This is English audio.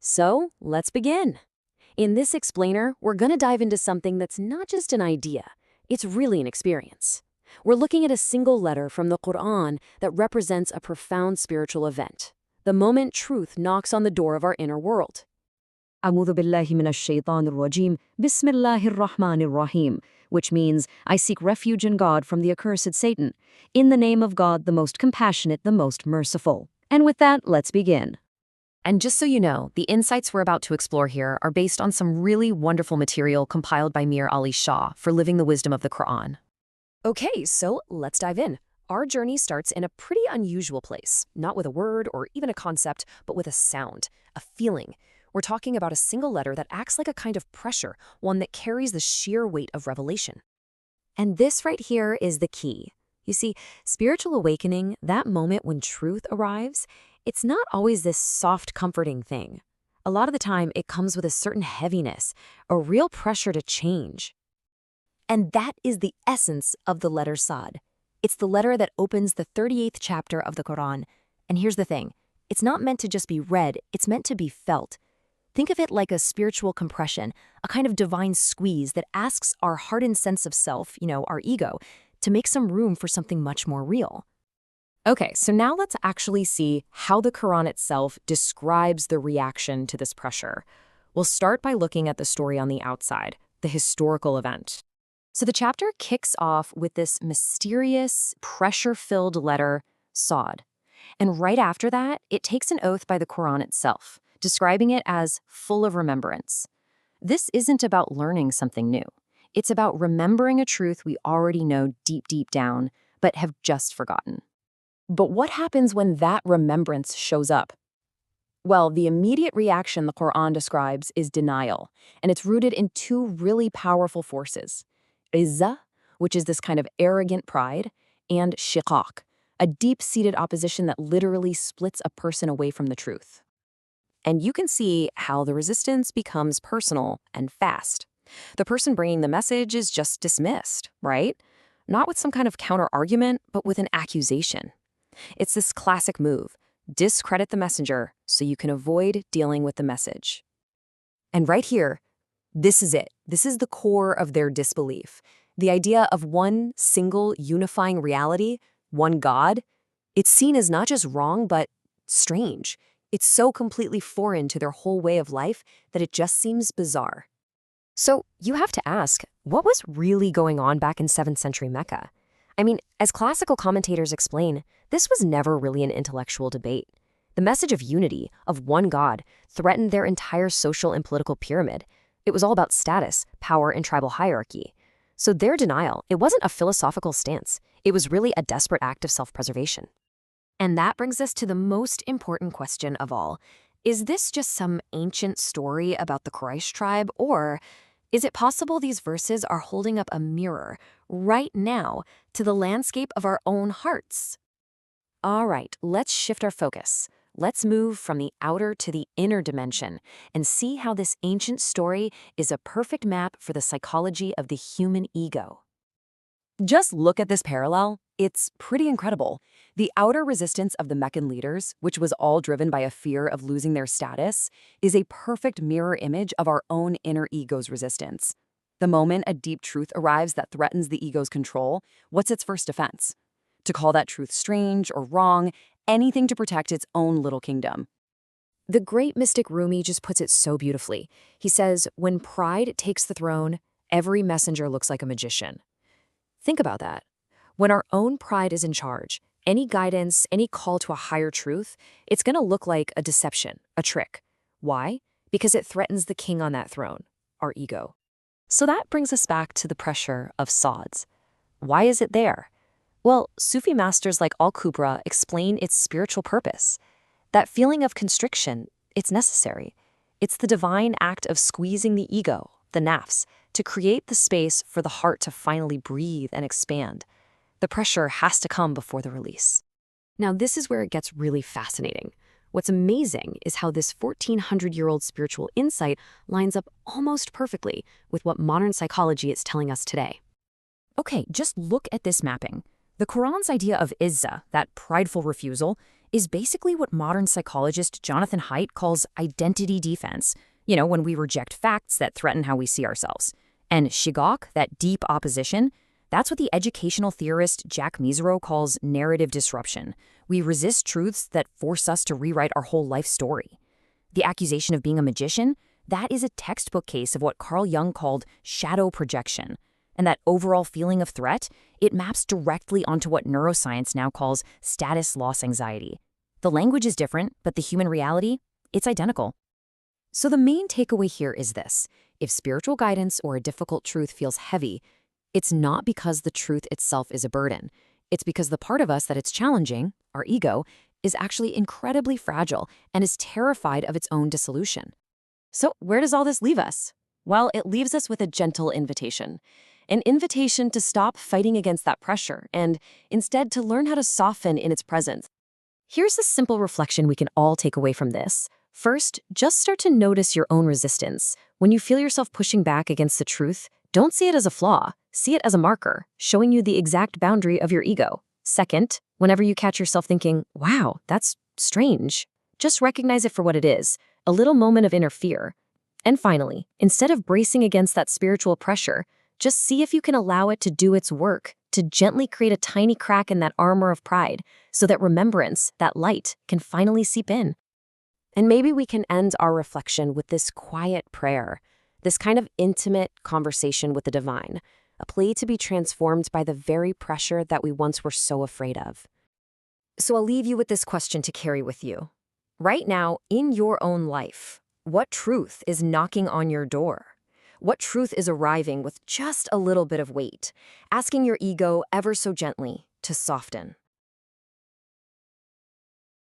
So, let's begin. In this explainer, we're going to dive into something that's not just an idea, it's really an experience. We're looking at a single letter from the Qur'an that represents a profound spiritual event, the moment truth knocks on the door of our inner world. أعوذ بالله من الشيطان الرجيم بسم الله الرحمن الرحيم, which means, I seek refuge in God from the accursed Satan, in the name of God, the most compassionate, the most merciful. And with that, let's begin. And just so you know, the insights we're about to explore here are based on some really wonderful material compiled by Mir Ali Shah for Living the Wisdom of the Qur'an. Okay, so let's dive in. Our journey starts in a pretty unusual place, not with a word or even a concept, but with a sound, a feeling. We're talking about a single letter that acts like a kind of pressure, one that carries the sheer weight of revelation. And this right here is the key. You see, spiritual awakening, that moment when truth arrives, it's not always this soft, comforting thing. A lot of the time, it comes with a certain heaviness, a real pressure to change. And that is the essence of the letter Ṣād. It's the letter that opens the 38th chapter of the Qur'an. And here's the thing, it's not meant to just be read, it's meant to be felt. Think of it like a spiritual compression, a kind of divine squeeze that asks our hardened sense of self, our ego, to make some room for something much more real. Okay, so now let's actually see how the Quran itself describes the reaction to this pressure. We'll start by looking at the story on the outside, the historical event. So the chapter kicks off with this mysterious, pressure-filled letter, Ṣād. And right after that, it takes an oath by the Quran itself, describing it as full of remembrance. This isn't about learning something new. It's about remembering a truth we already know deep, deep down, but have just forgotten. But what happens when that remembrance shows up? Well, the immediate reaction the Quran describes is denial, and it's rooted in two really powerful forces. Izzah, which is this kind of arrogant pride, and shiqaq, a deep-seated opposition that literally splits a person away from the truth. And you can see how the resistance becomes personal and fast. The person bringing the message is just dismissed, right? Not with some kind of counter-argument, but with an accusation. It's this classic move, discredit the messenger so you can avoid dealing with the message. And right here, this is it. This is the core of their disbelief. The idea of one single unifying reality, one God, it's seen as not just wrong, but strange. It's so completely foreign to their whole way of life that it just seems bizarre. So you have to ask, what was really going on back in 7th century Mecca? I mean, as classical commentators explain, this was never really an intellectual debate. The message of unity, of one God, threatened their entire social and political pyramid. It was all about status, power, and tribal hierarchy. So their denial, it wasn't a philosophical stance. It was really a desperate act of self-preservation. And that brings us to the most important question of all. Is this just some ancient story about the Quraysh tribe, or is it possible these verses are holding up a mirror right now to the landscape of our own hearts? All right, let's shift our focus. Let's move from the outer to the inner dimension and see how this ancient story is a perfect map for the psychology of the human ego. Just look at this parallel. It's pretty incredible. The outer resistance of the Meccan leaders, which was all driven by a fear of losing their status, is a perfect mirror image of our own inner ego's resistance. The moment a deep truth arrives that threatens the ego's control, what's its first defense? To call that truth strange or wrong, anything to protect its own little kingdom. The great mystic Rumi just puts it so beautifully. He says, when pride takes the throne, every messenger looks like a magician. Think about that. When our own pride is in charge, any guidance, any call to a higher truth, it's going to look like a deception, a trick. Why? Because it threatens the king on that throne, our ego. So that brings us back to the pressure of Ṣād. Why is it there? Well, Sufi masters like Al-Kubra explain its spiritual purpose. That feeling of constriction, it's necessary. It's the divine act of squeezing the ego, the nafs, to create the space for the heart to finally breathe and expand. The pressure has to come before the release. Now, this is where it gets really fascinating. What's amazing is how this 1,400-year-old spiritual insight lines up almost perfectly with what modern psychology is telling us today. Okay, just look at this mapping. The Quran's idea of izzah, that prideful refusal, is basically what modern psychologist Jonathan Haidt calls identity defense, when we reject facts that threaten how we see ourselves. And shigok, that deep opposition, that's what the educational theorist Jack Mesereau calls narrative disruption. We resist truths that force us to rewrite our whole life story. The accusation of being a magician, that is a textbook case of what Carl Jung called shadow projection. And that overall feeling of threat, it maps directly onto what neuroscience now calls status loss anxiety. The language is different, but the human reality, it's identical. So the main takeaway here is this. If spiritual guidance or a difficult truth feels heavy, it's not because the truth itself is a burden. It's because the part of us that it's challenging, our ego, is actually incredibly fragile and is terrified of its own dissolution. So where does all this leave us? Well, it leaves us with a gentle invitation. An invitation to stop fighting against that pressure and instead to learn how to soften in its presence. Here's a simple reflection we can all take away from this. First, just start to notice your own resistance. When you feel yourself pushing back against the truth, don't see it as a flaw. See it as a marker, showing you the exact boundary of your ego. Second, whenever you catch yourself thinking, wow, that's strange, just recognize it for what it is, a little moment of inner fear. And finally, instead of bracing against that spiritual pressure, just see if you can allow it to do its work, to gently create a tiny crack in that armor of pride, so that remembrance, that light, can finally seep in. And maybe we can end our reflection with this quiet prayer, this kind of intimate conversation with the divine, a plea to be transformed by the very pressure that we once were so afraid of. So I'll leave you with this question to carry with you. Right now, in your own life, what truth is knocking on your door? What truth is arriving with just a little bit of weight, asking your ego ever so gently to soften?